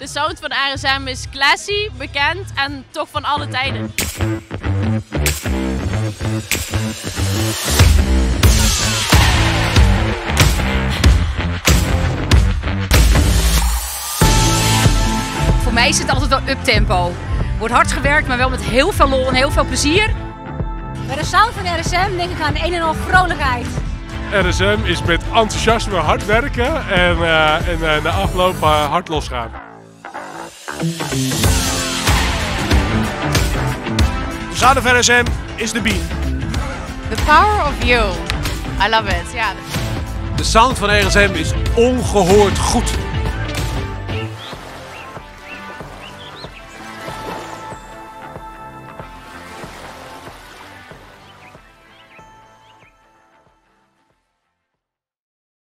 De sound van RSM is classy, bekend en toch van alle tijden. Voor mij is het altijd wel uptempo. Wordt hard gewerkt, maar wel met heel veel lol en heel veel plezier. Bij de sound van RSM denk ik aan een en al vrolijkheid. RSM is met enthousiasme hard werken en na afloop hard losgaan. De sound of RSM is de beat. The power of you. I love it. Ja. De sound van RSM is ongehoord goed.